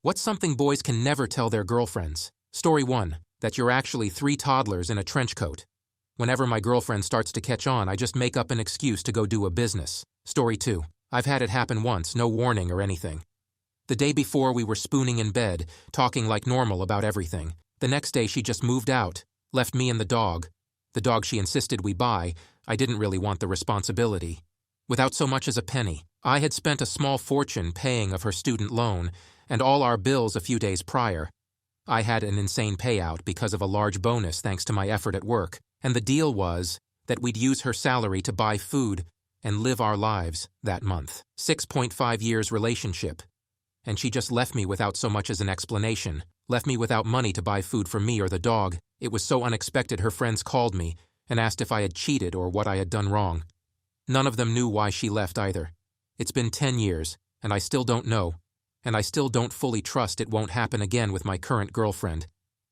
What's something boys can never tell their girlfriends? Story 1. That you're actually 3 toddlers in a trench coat. Whenever my girlfriend starts to catch on, I just make up an excuse to go do a business. Story 2. I've had it happen once, no warning or anything. The day before, we were spooning in bed, talking like normal about everything. The next day, she just moved out, left me and the dog she insisted we buy. I didn't really want the responsibility. Without so much as a penny. I had spent a small fortune paying of her student loan, and all our bills a few days prior. I had an insane payout because of a large bonus thanks to my effort at work, and the deal was that we'd use her salary to buy food and live our lives that month. 6.5 years relationship. And she just left me without so much as an explanation, left me without money to buy food for me or the dog. It was so unexpected her friends called me and asked if I had cheated or what I had done wrong. None of them knew why she left either. It's been 10 years, and I still don't know, and I still don't fully trust it won't happen again with my current girlfriend.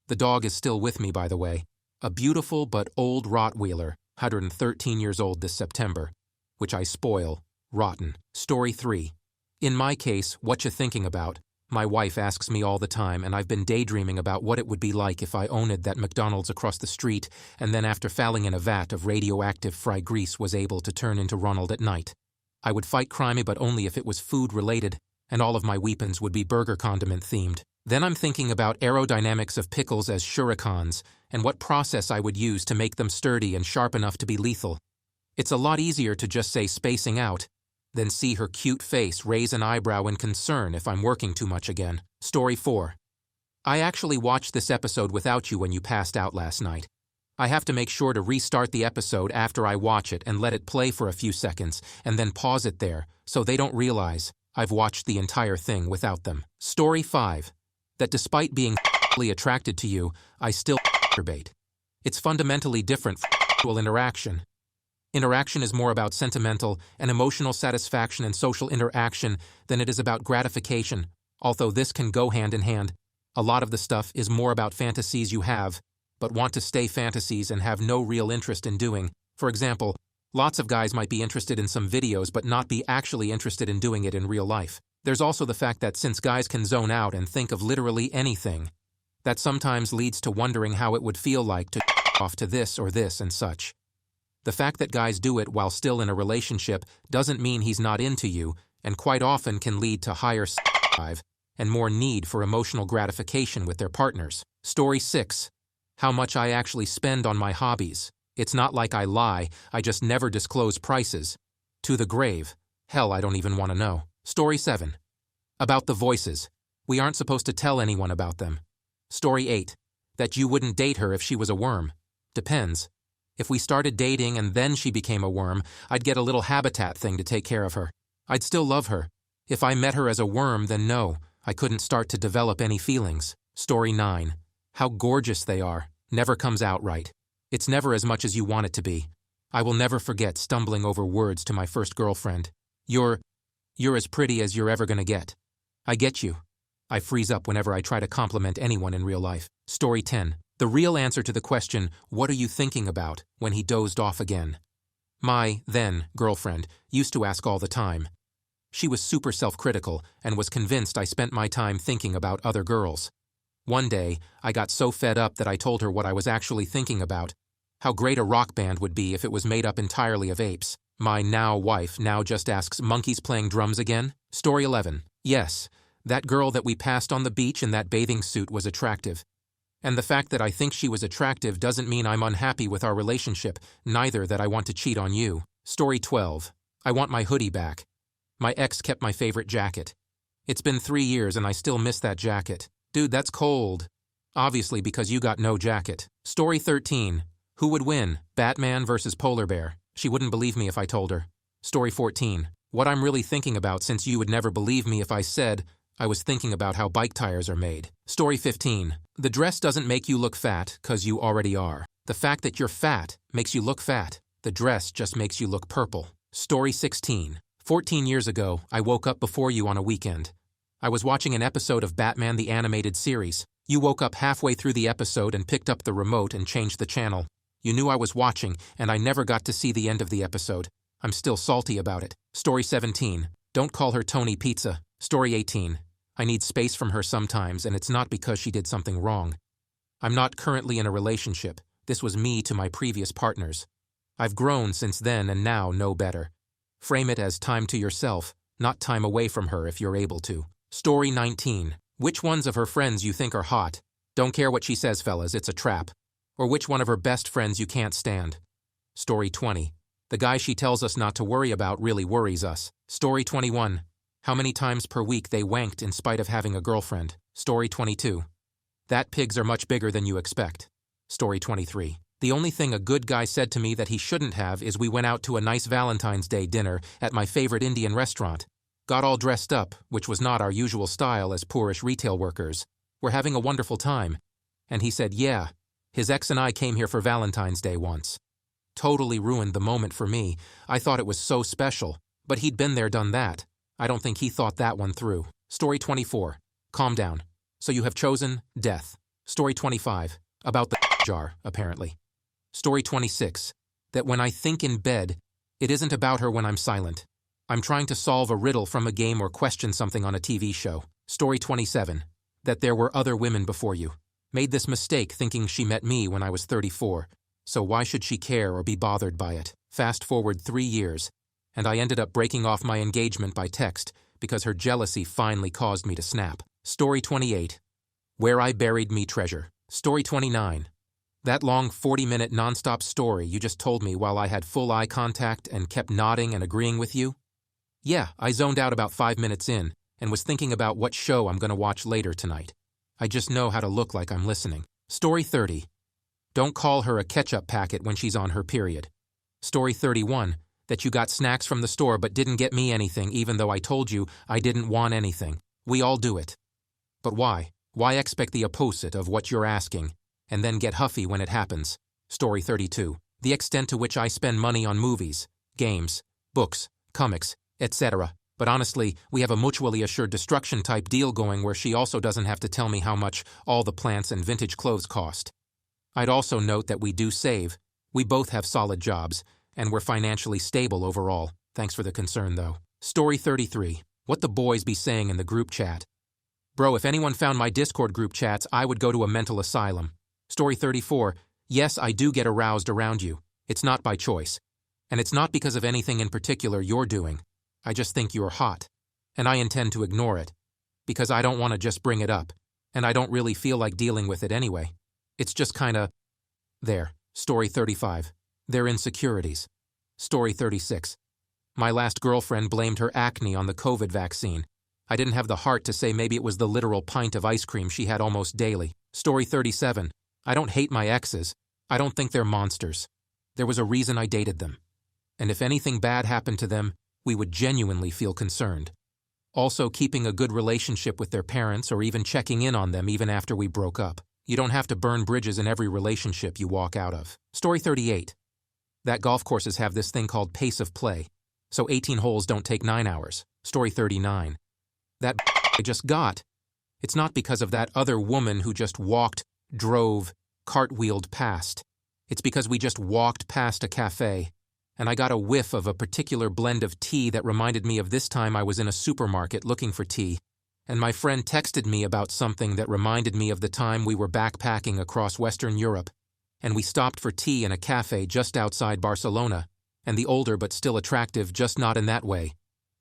The dog is still with me, by the way. A beautiful but old Rottweiler, 113 years old this September, which I spoil, rotten. Story 3. In my case, what you thinking about? My wife asks me all the time, and I've been daydreaming about what it would be like if I owned that McDonald's across the street, and then after fouling in a vat of radioactive fry grease was able to turn into Ronald at night. I would fight crime, but only if it was food-related, and all of my weapons would be burger condiment-themed. Then I'm thinking about aerodynamics of pickles as shurikens, and what process I would use to make them sturdy and sharp enough to be lethal. It's a lot easier to just say spacing out, than see her cute face raise an eyebrow in concern if I'm working too much again. Story 4. I actually watched this episode without you when you passed out last night. I have to make sure to restart the episode after I watch it and let it play for a few seconds, and then pause it there, so they don't realize I've watched the entire thing without them. Story 5. That despite being attracted to you, I still masturbate. It's fundamentally different from sexual interaction. Interaction is more about sentimental and emotional satisfaction and social interaction than it is about gratification, although this can go hand in hand. A lot of the stuff is more about fantasies you have, but want to stay fantasies and have no real interest in doing. For example, lots of guys might be interested in some videos but not be actually interested in doing it in real life. There's also the fact that since guys can zone out and think of literally anything, that sometimes leads to wondering how it would feel like to off to this or this and such. The fact that guys do it while still in a relationship doesn't mean he's not into you, and quite often can lead to higher drive and more need for emotional gratification with their partners. Story 6. How much I actually spend on my hobbies. It's not like I lie, I just never disclose prices. To the grave. Hell, I don't even want to know. Story 7. About the voices. We aren't supposed to tell anyone about them. Story 8. That you wouldn't date her if she was a worm. Depends. If we started dating and then she became a worm, I'd get a little habitat thing to take care of her. I'd still love her. If I met her as a worm, then no, I couldn't start to develop any feelings. Story 9. How gorgeous they are. Never comes out right. It's never as much as you want it to be. I will never forget stumbling over words to my first girlfriend. You're as pretty as you're ever gonna get. I get you. I freeze up whenever I try to compliment anyone in real life. Story 10. The real answer to the question, what are you thinking about, when he dozed off again? My, then, girlfriend, used to ask all the time. She was super self-critical and was convinced I spent my time thinking about other girls. One day, I got so fed up that I told her what I was actually thinking about, how great a rock band would be if it was made up entirely of apes. My now wife now just asks, monkeys playing drums again? Story 11. Yes, that girl that we passed on the beach in that bathing suit was attractive. And the fact that I think she was attractive doesn't mean I'm unhappy with our relationship, neither that I want to cheat on you. Story 12. I want my hoodie back. My ex kept my favorite jacket. It's been 3 years and I still miss that jacket. Dude, that's cold. Obviously because you got no jacket. Story 13. Who would win, Batman versus Polar Bear? She wouldn't believe me if I told her. Story 14. What I'm really thinking about, since you would never believe me if I said I was thinking about how bike tires are made. Story 15. The dress doesn't make you look fat, 'cause you already are. The fact that you're fat makes you look fat. The dress just makes you look purple. Story 16. 14 years ago, I woke up before you on a weekend. I was watching an episode of Batman the Animated Series. You woke up halfway through the episode and picked up the remote and changed the channel. You knew I was watching, and I never got to see the end of the episode. I'm still salty about it. Story 17. Don't call her Tony Pizza. Story 18. I need space from her sometimes, and it's not because she did something wrong. I'm not currently in a relationship. This was me to my previous partners. I've grown since then and now know better. Frame it as time to yourself, not time away from her if you're able to. Story 19. Which ones of her friends you think are hot? Don't care what she says, fellas, it's a trap. Or which one of her best friends you can't stand? Story 20. The guy she tells us not to worry about really worries us. Story 21. How many times per week they wanked in spite of having a girlfriend. Story 22. That pigs are much bigger than you expect. Story 23. The only thing a good guy said to me that he shouldn't have is we went out to a nice Valentine's Day dinner at my favorite Indian restaurant. Got all dressed up, which was not our usual style as poorish retail workers. We're having a wonderful time. And he said, yeah, his ex and I came here for Valentine's Day once. Totally ruined the moment for me. I thought it was so special, but he'd been there, done that. I don't think he thought that one through. Story 24. Calm down. So you have chosen death. Story 25. About the jar, apparently. Story 26. That when I think in bed, it isn't about her when I'm silent. I'm trying to solve a riddle from a game or question something on a TV show. Story 27. That there were other women before you. Made this mistake thinking she met me when I was 34. So why should she care or be bothered by it? Fast forward 3 years, and I ended up breaking off my engagement by text because her jealousy finally caused me to snap. Story 28. Where I buried me treasure. Story 29. That long 40-minute nonstop story you just told me while I had full eye contact and kept nodding and agreeing with you? Yeah, I zoned out about 5 minutes in and was thinking about what show I'm going to watch later tonight. I just know how to look like I'm listening. Story 30. Don't call her a ketchup packet when she's on her period. Story 31. That you got snacks from the store but didn't get me anything even though I told you I didn't want anything. We all do it. But why? Why expect the opposite of what you're asking and then get huffy when it happens? Story 32. The extent to which I spend money on movies, games, books, comics, etc. But honestly, we have a mutually assured destruction type deal going where she also doesn't have to tell me how much all the plants and vintage clothes cost. I'd also note that we do save. We both have solid jobs, and we're financially stable overall. Thanks for the concern, though. Story 33. What the boys be saying in the group chat. Bro, if anyone found my Discord group chats, I would go to a mental asylum. Story 34. Yes, I do get aroused around you. It's not by choice. And it's not because of anything in particular you're doing. I just think you're hot. And I intend to ignore it. Because I don't want to just bring it up. And I don't really feel like dealing with it anyway. It's just kinda... there. Story 35. Their insecurities. Story 36. My last girlfriend blamed her acne on the COVID vaccine. I didn't have the heart to say maybe it was the literal pint of ice cream she had almost daily. Story 37. I don't hate my exes. I don't think they're monsters. There was a reason I dated them. And if anything bad happened to them, we would genuinely feel concerned. Also, keeping a good relationship with their parents or even checking in on them even after we broke up. You don't have to burn bridges in every relationship you walk out of. Story 38. That golf courses have this thing called pace of play. So 18 holes don't take 9 hours. Story 39. That I just got. It's not because of that other woman who just walked, drove, cartwheeled past. It's because we just walked past a cafe, and I got a whiff of a particular blend of tea that reminded me of this time I was in a supermarket looking for tea, and my friend texted me about something that reminded me of the time we were backpacking across Western Europe, and we stopped for tea in a cafe just outside Barcelona, and the older but still attractive just not in that way.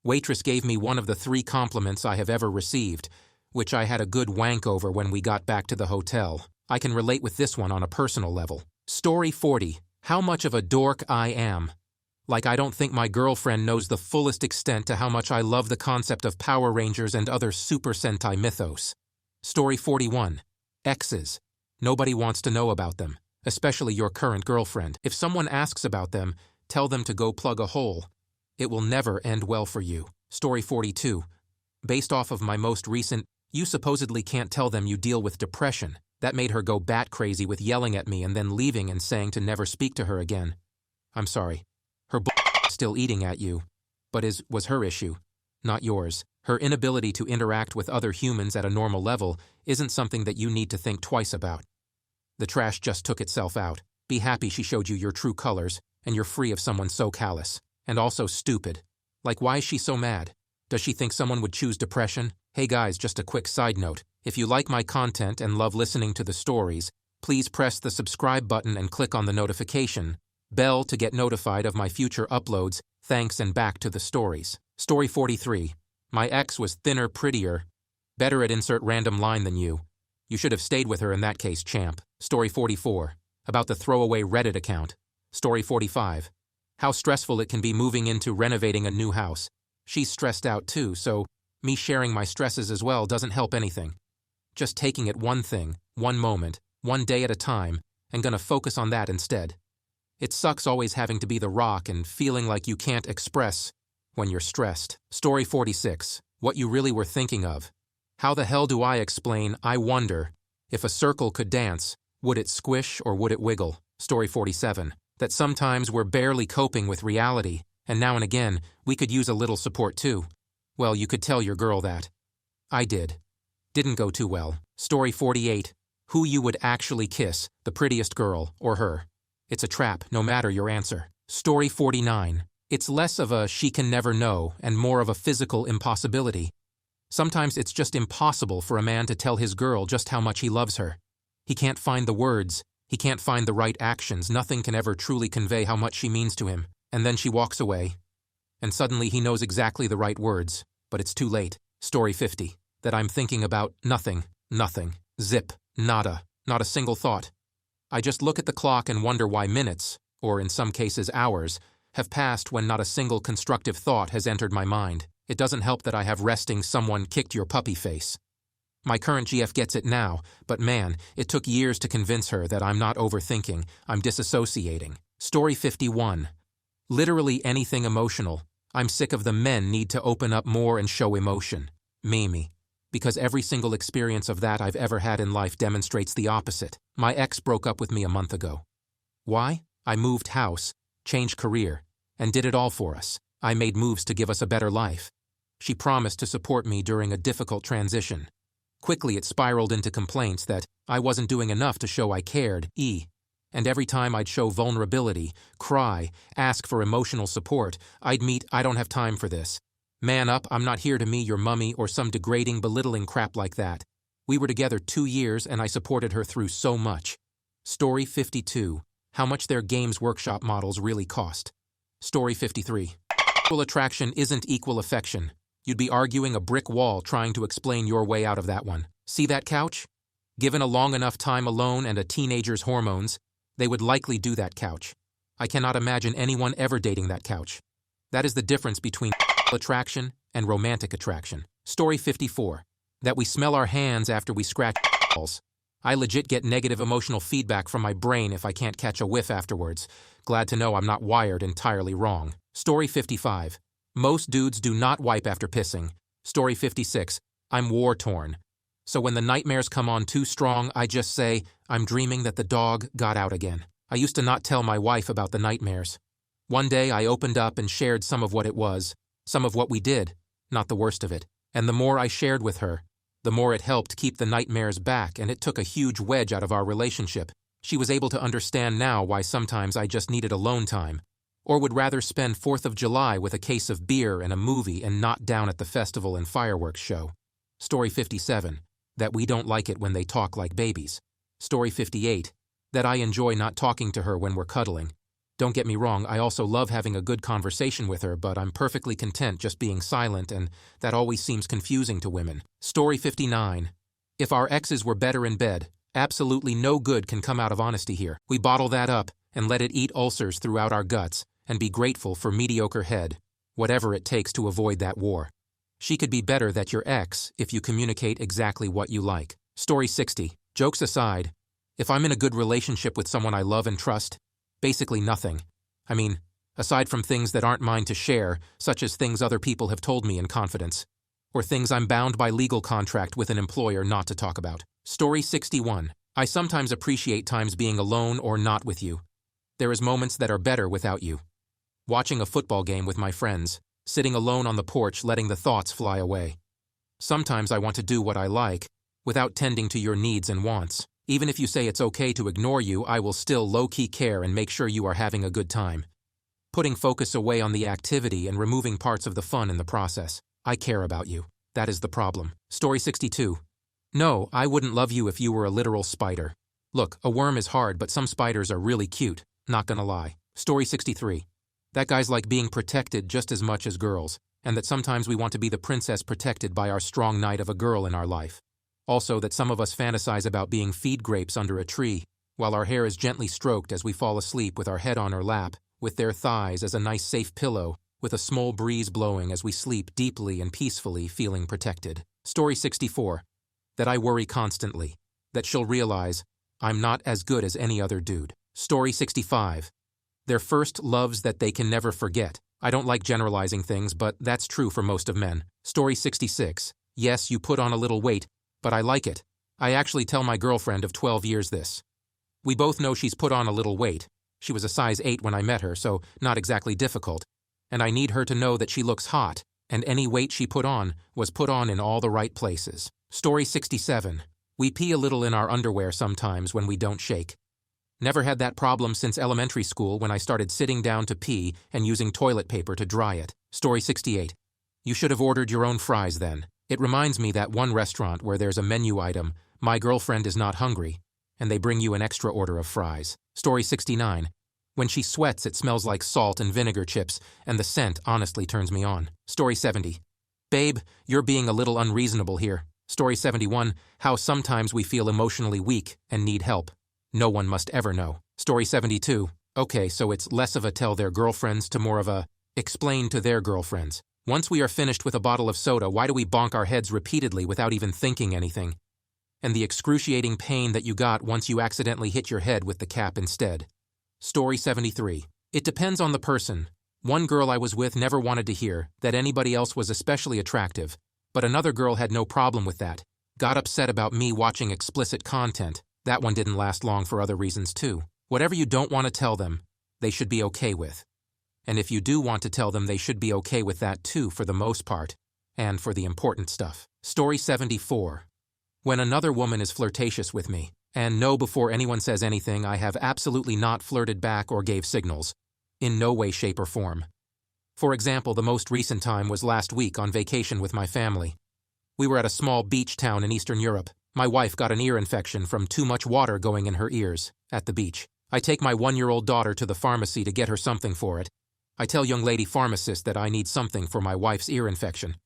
Waitress gave me one of the 3 compliments I have ever received, which I had a good wank over when we got back to the hotel. I can relate with this one on a personal level. Story 40. How much of a dork I am. Like I don't think my girlfriend knows the fullest extent to how much I love the concept of Power Rangers and other Super Sentai mythos. Story 41. Exes. Nobody wants to know about them, especially your current girlfriend. If someone asks about them, tell them to go plug a hole. It will never end well for you. Story 42. Based off of my most recent, you supposedly can't tell them you deal with depression. That made her go bat crazy with yelling at me and then leaving and saying to never speak to her again. I'm sorry. Her still eating at you, but was her issue, not yours. Her inability to interact with other humans at a normal level isn't something that you need to think twice about. The trash just took itself out. Be happy she showed you your true colors, and you're free of someone so callous. And also stupid. Like, why is she so mad? Does she think someone would choose depression? Hey guys, just a quick side note. If you like my content and love listening to the stories, please press the subscribe button and click on the notification bell to get notified of my future uploads. Thanks, and back to the stories. Story 43. My ex was thinner, prettier, better at insert random line than you. You should have stayed with her in that case, champ. Story 44. About the throwaway Reddit account. Story 45. How stressful it can be moving into renovating a new house. She's stressed out too, so me sharing my stresses as well doesn't help anything. Just taking it one thing, one moment, one day at a time, and gonna focus on that instead. It sucks always having to be the rock and feeling like you can't express when you're stressed. Story 46. What you really were thinking of. How the hell do I explain, I wonder, if a circle could dance, would it squish or would it wiggle? Story 47. That sometimes we're barely coping with reality, and now and again, we could use a little support too. Well, you could tell your girl that. I did. Didn't go too well. Story 48. Who you would actually kiss, the prettiest girl or her. It's a trap, no matter your answer. Story 49. It's less of a she can never know and more of a physical impossibility. Sometimes it's just impossible for a man to tell his girl just how much he loves her. He can't find the words, he can't find the right actions, nothing can ever truly convey how much she means to him. And then she walks away. And suddenly he knows exactly the right words, but it's too late. Story 50. That I'm thinking about nothing, zip, nada, not a single thought. I just look at the clock and wonder why minutes, or in some cases hours, have passed when not a single constructive thought has entered my mind. It doesn't help that I have resting someone kicked your puppy face. My current GF gets it now, but man, it took years to convince her that I'm not overthinking, I'm disassociating. Story 51. Literally anything emotional. I'm sick of the men need to open up more and show emotion. Mimi. Because every single experience of that I've ever had in life demonstrates the opposite. My ex broke up with me a month ago. Why? I moved house, changed career, and did it all for us. I made moves to give us a better life. She promised to support me during a difficult transition. Quickly it spiraled into complaints that I wasn't doing enough to show I cared, and every time I'd show vulnerability, cry, ask for emotional support, I'd meet I don't have time for this. Man up, I'm not here to me your mummy or some degrading, belittling crap like that. We were together 2 years and I supported her through so much. Story 52. How much their Games Workshop models really cost. Story 53. Equal attraction isn't equal affection. You'd be arguing a brick wall trying to explain your way out of that one. See that couch? Given a long enough time alone and a teenager's hormones, they would likely do that couch. I cannot imagine anyone ever dating that couch. That is the difference between attraction and romantic attraction. Story 54. That we smell our hands after we scratch balls. I legit get negative emotional feedback from my brain if I can't catch a whiff afterwards. Glad to know I'm not wired entirely wrong. Story 55. Most dudes do not wipe after pissing. Story 56. I'm war-torn. So when the nightmares come on too strong, I just say, I'm dreaming that the dog got out again. I used to not tell my wife about the nightmares. One day I opened up and shared some of what it was. Some of what we did, not the worst of it. And the more I shared with her, the more it helped keep the nightmares back, and it took a huge wedge out of our relationship. She was able to understand now why sometimes I just needed alone time, or would rather spend 4th of July with a case of beer and a movie and not down at the festival and fireworks show. Story 57. That we don't like it when they talk like babies. Story 58. That I enjoy not talking to her when we're cuddling. Don't get me wrong, I also love having a good conversation with her, but I'm perfectly content just being silent, and that always seems confusing to women. Story 59. If our exes were better in bed, absolutely no good can come out of honesty here. We bottle that up and let it eat ulcers throughout our guts and be grateful for mediocre head, whatever it takes to avoid that war. She could be better than your ex if you communicate exactly what you like. Story 60. Jokes aside, if I'm in a good relationship with someone I love and trust, basically nothing. I mean, aside from things that aren't mine to share, such as things other people have told me in confidence, or things I'm bound by legal contract with an employer not to talk about. Story 61. I sometimes appreciate times being alone or not with you. There is moments that are better without you. Watching a football game with my friends, sitting alone on the porch letting the thoughts fly away. Sometimes I want to do what I like, without tending to your needs and wants. Even if you say it's okay to ignore you, I will still low-key care and make sure you are having a good time. Putting focus away on the activity and removing parts of the fun in the process. I care about you. That is the problem. Story 62. No, I wouldn't love you if you were a literal spider. Look, a worm is hard, but some spiders are really cute, not gonna lie. Story 63. That guy's like being protected just as much as girls, and that sometimes we want to be the princess protected by our strong knight of a girl in our life. Also that some of us fantasize about being feed grapes under a tree, while our hair is gently stroked as we fall asleep with our head on her lap, with their thighs as a nice safe pillow, with a small breeze blowing as we sleep deeply and peacefully feeling protected. Story 64. That I worry constantly. That she'll realize I'm not as good as any other dude. Story 65. Their first loves that they can never forget. I don't like generalizing things, but that's true for most of men. Story 66. Yes, you put on a little weight, but I like it. I actually tell my girlfriend of 12 years this. We both know she's put on a little weight. She was a size 8 when I met her, so not exactly difficult. And I need her to know that she looks hot, and any weight she put on was put on in all the right places. Story 67. We pee a little in our underwear sometimes when we don't shake. Never had that problem since elementary school when I started sitting down to pee and using toilet paper to dry it. Story 68. You should have ordered your own fries then. It reminds me that one restaurant where there's a menu item, my girlfriend is not hungry, and they bring you an extra order of fries. Story 69. When she sweats, it smells like salt and vinegar chips, and the scent honestly turns me on. Story 70. Babe, you're being a little unreasonable here. Story 71. How sometimes we feel emotionally weak and need help. No one must ever know. Story 72. Okay, so it's less of a tell their girlfriends to more of a explain to their girlfriends. Once we are finished with a bottle of soda, why do we bonk our heads repeatedly without even thinking anything? And the excruciating pain that you got once you accidentally hit your head with the cap instead. Story 73. It depends on the person. One girl I was with never wanted to hear that anybody else was especially attractive, but another girl had no problem with that. Got upset about me watching explicit content. That one didn't last long for other reasons too. Whatever you don't want to tell them, they should be okay with. And if you do want to tell them, they should be okay with that too for the most part, and for the important stuff. Story 74. When another woman is flirtatious with me, and no, before anyone says anything, I have absolutely not flirted back or gave signals. In no way, shape, or form. For example, the most recent time was last week on vacation with my family. We were at a small beach town in Eastern Europe. My wife got an ear infection from too much water going in her ears at the beach. I take my 1-year-old daughter to the pharmacy to get her something for it. I tell young lady pharmacist that I need something for my wife's ear infection.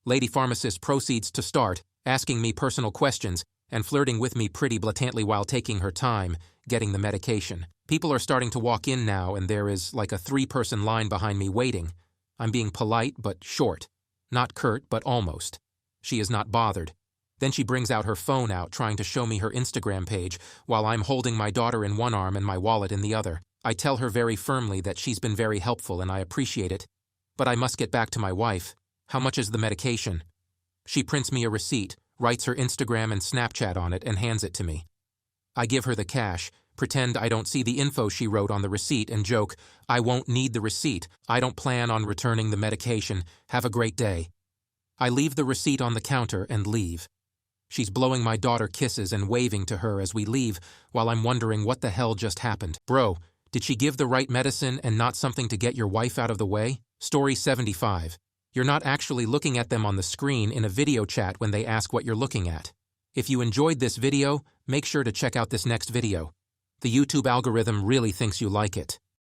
Lady pharmacist proceeds to start asking me personal questions and flirting with me pretty blatantly while taking her time getting the medication. People are starting to walk in now, and there is like a 3-person line behind me waiting. I'm being polite but short. Not curt, but almost. She is not bothered. Then she brings out her phone trying to show me her Instagram page while I'm holding my daughter in one arm and my wallet in the other. I tell her very firmly that she's been very helpful and I appreciate it. But I must get back to my wife. How much is the medication? She prints me a receipt, writes her Instagram and Snapchat on it, and hands it to me. I give her the cash, pretend I don't see the info she wrote on the receipt, and joke, I won't need the receipt. I don't plan on returning the medication. Have a great day. I leave the receipt on the counter and leave. She's blowing my daughter kisses and waving to her as we leave, while I'm wondering what the hell just happened. Bro, did she give the right medicine and not something to get your wife out of the way? Story 75. You're not actually looking at them on the screen in a video chat when they ask what you're looking at. If you enjoyed this video, make sure to check out this next video. The YouTube algorithm really thinks you like it.